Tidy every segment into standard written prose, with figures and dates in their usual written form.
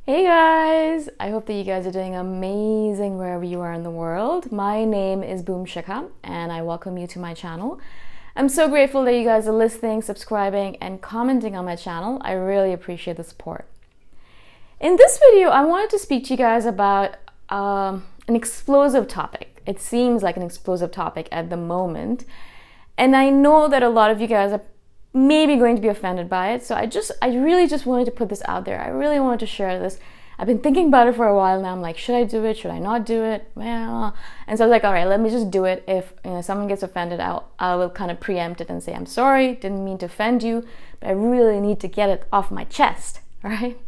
Hey guys! I hope that you guys are doing amazing wherever you are in the world. My name is Boom Shikha and I welcome you to my channel. I'm so grateful that you guys are listening, subscribing, and commenting on my channel. I really appreciate the support. In this video, I wanted to speak to you guys about an explosive topic. It seems like an explosive topic at the moment. And I know that a lot of you guys are maybe going to be offended by it. So I really just wanted to put this out there. I really wanted to share this. I've been thinking about it for a while now. I'm like, should I do it? Should I not do it? Well, and so I was like, all right, let me just do it. If someone gets offended, I will kind of preempt it and say, I'm sorry, didn't mean to offend you, but I really need to get it off my chest, right?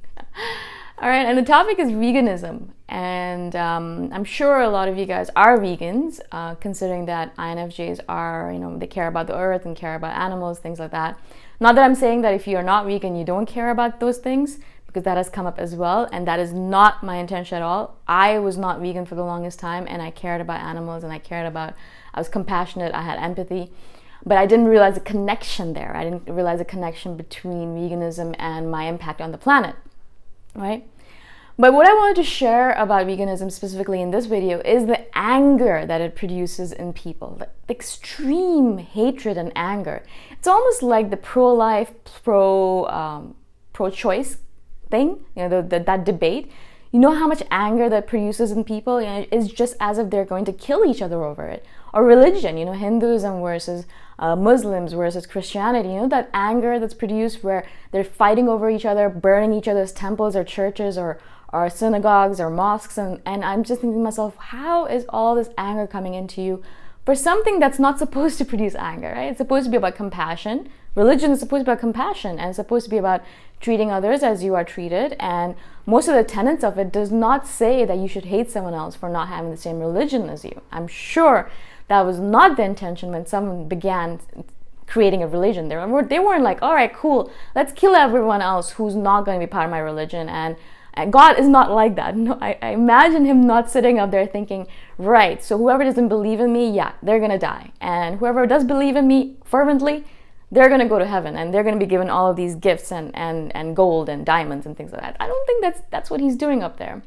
All right, and the topic is veganism. And I'm sure a lot of you guys are vegans, considering that INFJs are, they care about the earth and care about animals, things like that. Not that I'm saying that if you're not vegan, you don't care about those things, because that has come up as well. And that is not my intention at all. I was not vegan for the longest time, and I cared about animals, and I was compassionate, I had empathy. But I didn't realize a connection there. I didn't realize a connection between veganism and my impact on the planet. Right? But what I wanted to share about veganism specifically in this video is the anger that it produces in people, the extreme hatred and anger. It's almost like the pro-life, pro-choice thing, that debate. You know how much anger that produces in people? It's just as if they're going to kill each other over it. Or religion, Hinduism versus Muslims versus Christianity, that anger that's produced where they're fighting over each other, burning each other's temples or churches or synagogues or mosques. And I'm just thinking to myself, how is all this anger coming into you for something that's not supposed to produce anger, right? It's supposed to be about compassion. Religion is supposed to be about compassion, and it's supposed to be about treating others as you are treated. And most of the tenets of it does not say that you should hate someone else for not having the same religion as you. I'm sure that was not the intention when someone began creating a religion. They weren't like, all right, cool, let's kill everyone else who's not going to be part of my religion. And God is not like that. No, I imagine him not sitting up there thinking, right, so whoever doesn't believe in me, yeah, they're going to die. And whoever does believe in me fervently, they're going to go to heaven, and they're going to be given all of these gifts and gold and diamonds and things like that. I don't think that's what he's doing up there.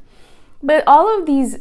But all of these,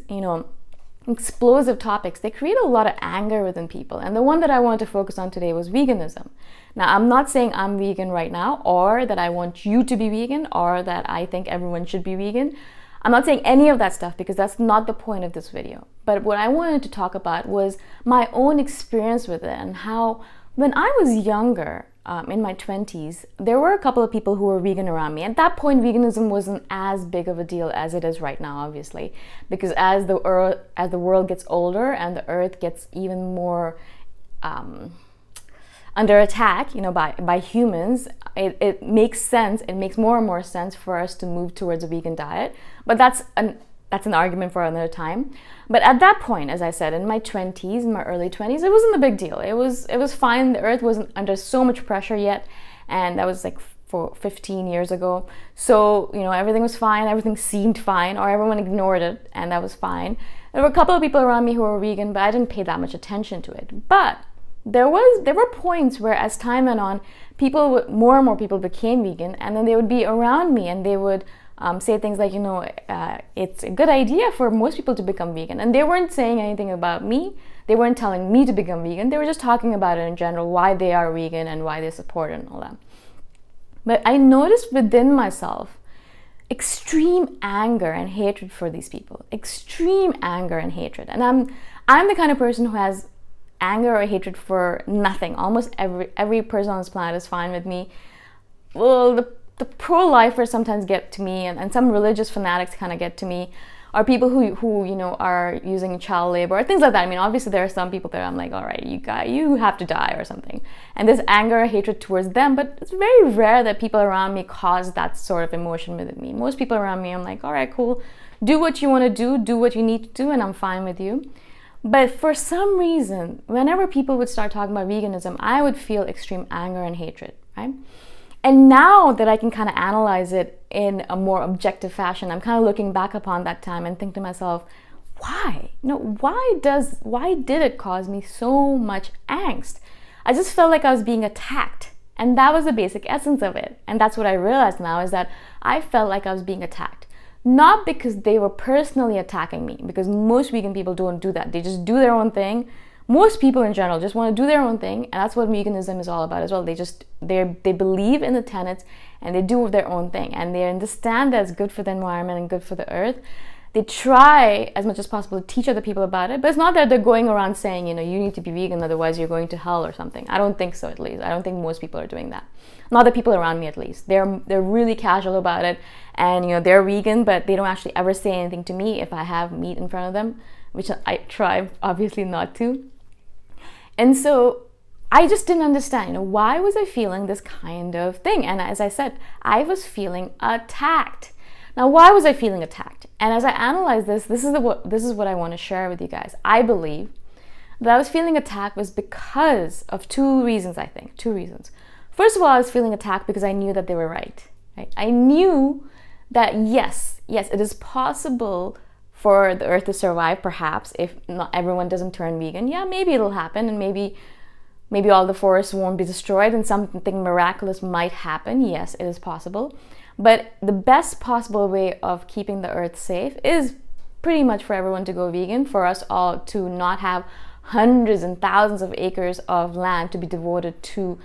explosive topics, they create a lot of anger within people. And the one that I wanted to focus on today was veganism. Now, I'm not saying I'm vegan right now, or that I want you to be vegan, or that I think everyone should be vegan. I'm not saying any of that stuff, because that's not the point of this video. But what I wanted to talk about was my own experience with it, and how when I was younger, in my 20s, there were a couple of people who were vegan around me. At that point, veganism wasn't as big of a deal as it is right now, obviously, because as the world gets older and the earth gets even more under attack, by humans, it makes sense. It makes more and more sense for us to move towards a vegan diet. But that's an argument for another time. But at that point, as I said, in my 20s, in my early 20s, it wasn't a big deal. It was fine. The earth wasn't under so much pressure yet. And that was like for 15 years ago. So, everything was fine. Everything seemed fine, or everyone ignored it, and that was fine. There were a couple of people around me who were vegan, but I didn't pay that much attention to it. But there were points where, as time went on, more and more people became vegan, and then they would be around me and they would say things like, it's a good idea for most people to become vegan. And they weren't saying anything about me. They weren't telling me to become vegan. They were just talking about it in general, why they are vegan and why they support it and all that. But I noticed within myself extreme anger and hatred for these people. Extreme anger and hatred. And I'm the kind of person who has anger or hatred for nothing. Almost every person on this planet is fine with me. Well, the pro-lifers sometimes get to me, and some religious fanatics kind of get to me, or people who are using child labor or things like that. I mean, obviously there are some people that I'm like, all right, you have to die or something, and there's anger or hatred towards them. But it's very rare that people around me cause that sort of emotion within me. Most people around me, I'm like, all right, cool, do what you want to do what you need to do, and I'm fine with you. But for some reason, whenever people would start talking about veganism, I would feel extreme anger and hatred, right? And now that I can kind of analyze it in a more objective fashion, I'm kind of looking back upon that time and think to myself, why? Why did it cause me so much angst? I just felt like I was being attacked. And that was the basic essence of it. And that's what I realized now, is that I felt like I was being attacked. not because they were personally attacking me, because most vegan people don't do that. They just do their own thing. Most people in general just want to do their own thing, and that's what veganism is all about as well. They believe in the tenets, and they do their own thing, and they understand that it's good for the environment and good for the earth. They try as much as possible to teach other people about it, but it's not that they're going around saying, you need to be vegan, otherwise you're going to hell or something. I don't think so, at least. I don't think most people are doing that. Not the people around me, at least. They're really casual about it, and they're vegan, but they don't actually ever say anything to me if I have meat in front of them, which I try obviously not to. And so I just didn't understand, why was I feeling this kind of thing? And as I said, I was feeling attacked. Now, why was I feeling attacked? And as I analyze this is what I want to share with you guys. I believe that I was feeling attacked was because of two reasons, I think. Two reasons. First of all, I was feeling attacked because I knew that they were right? I knew that yes, it is possible for the earth to survive, perhaps, if not everyone doesn't turn vegan. Yeah, maybe it'll happen, and maybe all the forests won't be destroyed and something miraculous might happen. Yes, it is possible. But the best possible way of keeping the earth safe is pretty much for everyone to go vegan, for us all to not have hundreds and thousands of acres of land to be devoted to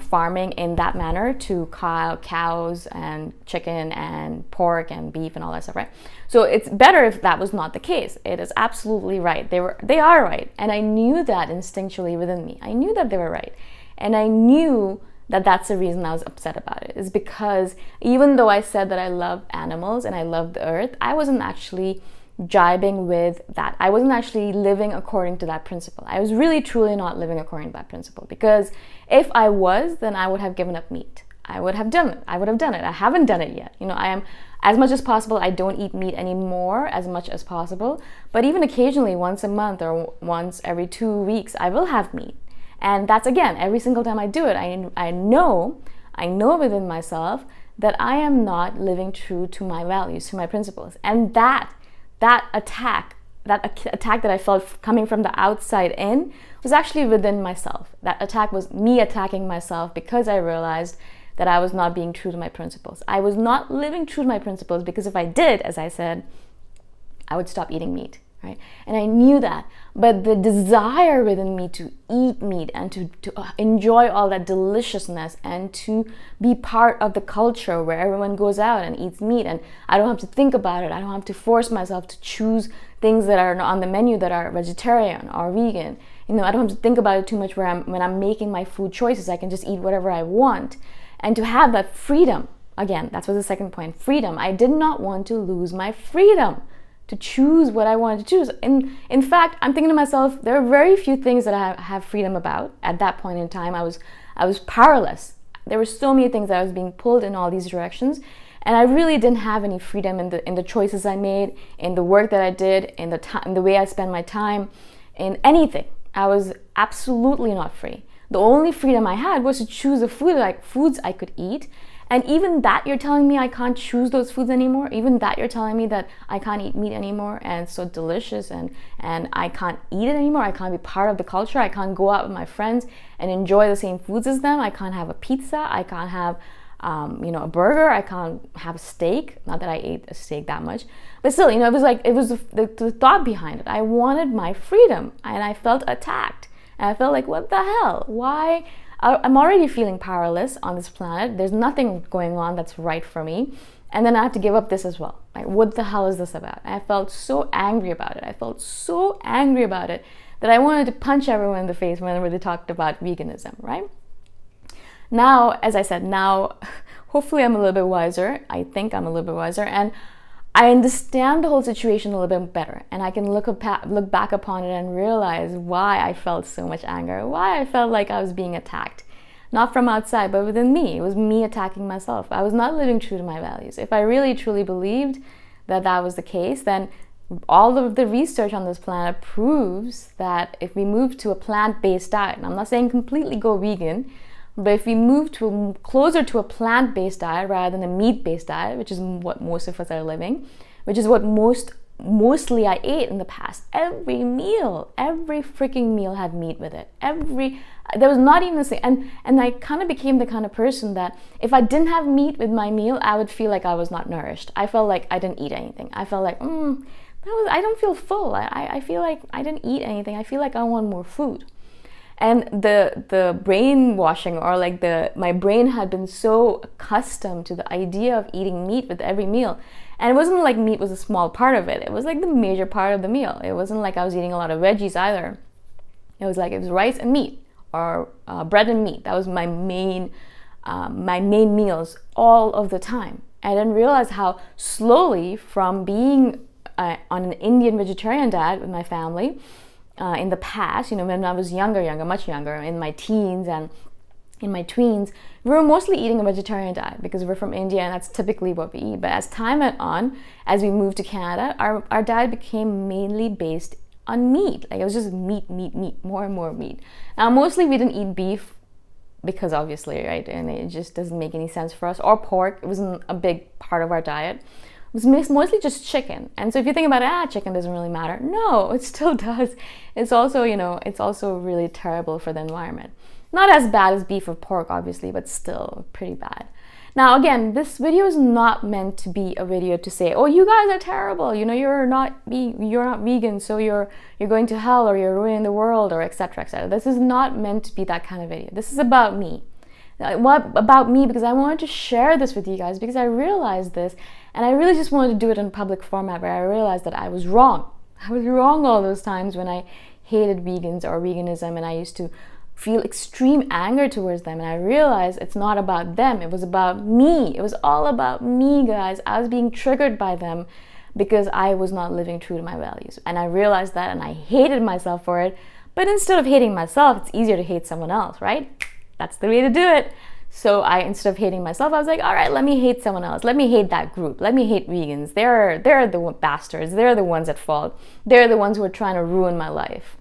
farming in that manner, to cows and chicken and pork and beef and all that stuff, right? So it's better if that was not the case. It is absolutely right. They are right. And I knew that instinctually within me. I knew that they were right. And I knew that that's the reason I was upset about it, is because even though I said that I love animals and I love the earth, I wasn't actually jibing with that. I wasn't actually living according to that principle. I was really truly not living according to that principle, because if I was, then I would have given up meat. I would have done it. I haven't done it yet. I am, as much as possible, I don't eat meat anymore as much as possible, but even occasionally, once a month or once every 2 weeks, I will have meat. And that's, again, every single time I do it, I know within myself that I am not living true to my values, to my principles. And that attack that I felt coming from the outside in was actually within myself. That attack was me attacking myself because I realized that I was not being true to my principles. I was not living true to my principles, because if I did, as I said, I would stop eating meat, right? And I knew that. But the desire within me to eat meat and to enjoy all that deliciousness and to be part of the culture where everyone goes out and eats meat, and I don't have to think about it. I don't have to force myself to choose things that are on the menu that are vegetarian or vegan. I don't have to think about it too much when I'm making my food choices. I can just eat whatever I want. And to have that freedom, again, that's what the second point, freedom. I did not want to lose my freedom to choose what I wanted to choose. In fact, I'm thinking to myself, there are very few things that I have freedom about. At that point in time, I was powerless. There were so many things that I was being pulled in all these directions, and I really didn't have any freedom in the choices I made, in the work that I did, in the way I spent my time, in anything. I was absolutely not free. The only freedom I had was to choose the foods I could eat. And even that, you're telling me I can't choose those foods anymore? Even that, you're telling me that I can't eat meat anymore, and it's so delicious, and I can't eat it anymore? I can't be part of the culture? I can't go out with my friends and enjoy the same foods as them? I can't have a pizza? I can't have a burger? I can't have a steak? Not that I ate a steak that much, but still, it was the thought behind it. I wanted my freedom, and I felt attacked, and I felt like, what the hell? Why? I'm already feeling powerless on this planet. There's nothing going on that's right for me. And then I have to give up this as well. Like, what the hell is this about? I felt so angry about it. That I wanted to punch everyone in the face whenever they talked about veganism, right? Now, as I said, hopefully I'm a little bit wiser. I think I'm a little bit wiser. And I understand the whole situation a little bit better, and I can look back upon it and realize why I felt so much anger, why I felt like I was being attacked. Not from outside, but within me. It was me attacking myself. I was not living true to my values. If I really truly believed that was the case, then all of the research on this planet proves that if we move to a plant-based diet, and I'm not saying completely go vegan, but if we move closer to a plant-based diet rather than a meat-based diet, which is what most of us are living, which is what most mostly I ate in the past, every freaking meal had meat with it. There was not even a thing. And I kind of became the kind of person that if I didn't have meat with my meal, I would feel like I was not nourished. I felt like I didn't eat anything. I felt like, I don't feel full. I feel like I didn't eat anything. I feel like I want more food. And the brainwashing, or like my brain had been so accustomed to the idea of eating meat with every meal. And it wasn't like meat was a small part of it. It was like the major part of the meal. It wasn't like I was eating a lot of veggies either. It was rice and meat, or bread and meat. That was my main meals all of the time. I didn't realize how slowly, from being on an Indian vegetarian diet with my family in the past, when I was much younger, in my teens and in my tweens, we were mostly eating a vegetarian diet because we're from India and that's typically what we eat. But as time went on, as we moved to Canada, our diet became mainly based on meat. Like, it was just meat, more and more meat. Now, mostly we didn't eat beef because obviously, right, and it just doesn't make any sense for us, or pork. It wasn't a big part of our diet. It was mostly just chicken. And so if you think about it, chicken doesn't really matter. No, it still does. It's also, it's also really terrible for the environment. Not as bad as beef or pork, obviously, but still pretty bad. Now, again, this video is not meant to be a video to say, oh, you guys are terrible. You're not vegan, so you're going to hell, or you're ruining the world, or etc., etc. This is not meant to be that kind of video. This is about me. What about me? Because I wanted to share this with you guys, because I realized this, and I really just wanted to do it in public format, where I realized that I was wrong. I was wrong all those times when I hated vegans or veganism, and I used to feel extreme anger towards them, and I realized it's not about them, it was about me. It was all about me, guys. I was being triggered by them because I was not living true to my values, and I realized that, and I hated myself for it. But instead of hating myself, it's easier to hate someone else, right? That's the way to do it. So instead of hating myself, I was like, all right, let me hate someone else. Let me hate that group. Let me hate vegans. They're the bastards. They're the ones at fault. They're the ones who are trying to ruin my life.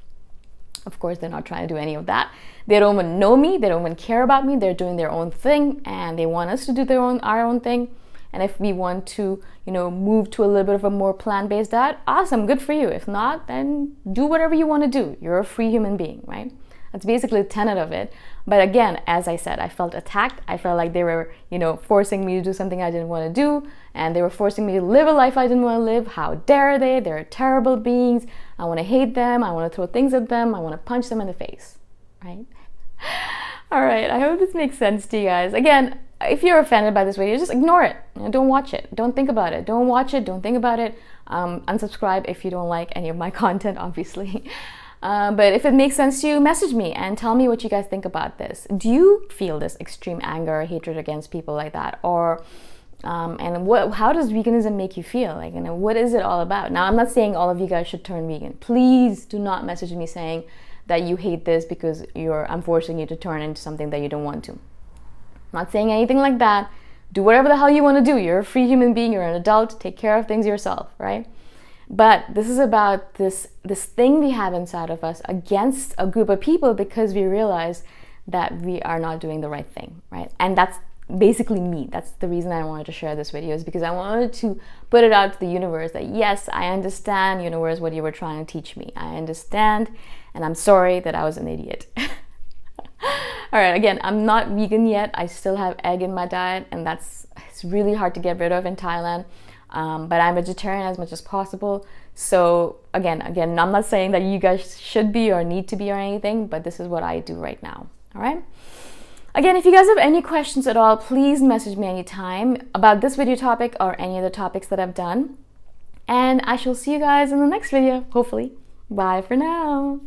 Of course, they're not trying to do any of that. They don't even know me. They don't even care about me. They're doing their own thing, and they want us to do our own thing. And if we want to, move to a little bit of a more plant-based diet, awesome, good for you. If not, then do whatever you want to do. You're a free human being, right? That's basically the tenet of it. But again, as I said, I felt attacked. I felt like they were, forcing me to do something I didn't want to do. And they were forcing me to live a life I didn't want to live. How dare they? They're terrible beings. I want to hate them. I want to throw things at them. I want to punch them in the face, right? All right, I hope this makes sense to you guys. Again, if you're offended by this video, just ignore it. Don't watch it. Don't think about it. Don't watch it. Don't think about it. Unsubscribe if you don't like any of my content, obviously. But if it makes sense to you, message me and tell me what you guys think about this. Do you feel this extreme anger or hatred against people like that? Or how does veganism make you feel? Like, what is it all about? Now, I'm not saying all of you guys should turn vegan. Please do not message me saying that you hate this because I'm forcing you to turn into something that you don't want to. I'm not saying anything like that. Do whatever the hell you want to do. You're a free human being. You're an adult. Take care of things yourself, right? But this is about this thing we have inside of us against a group of people because we realize that we are not doing the right thing, right? And that's basically me. That's the reason I wanted to share this video, is because I wanted to put it out to the universe that yes, I understand, universe, what you were trying to teach me. I understand, and I'm sorry that I was an idiot. All right, again, I'm not vegan yet. I still have egg in my diet, and it's really hard to get rid of in Thailand. But I'm vegetarian as much as possible. So again, I'm not saying that you guys should be or need to be or anything, but this is what I do right now. All right. Again, if you guys have any questions at all, please message me anytime about this video topic or any other topics that I've done. And I shall see you guys in the next video, hopefully. Bye for now.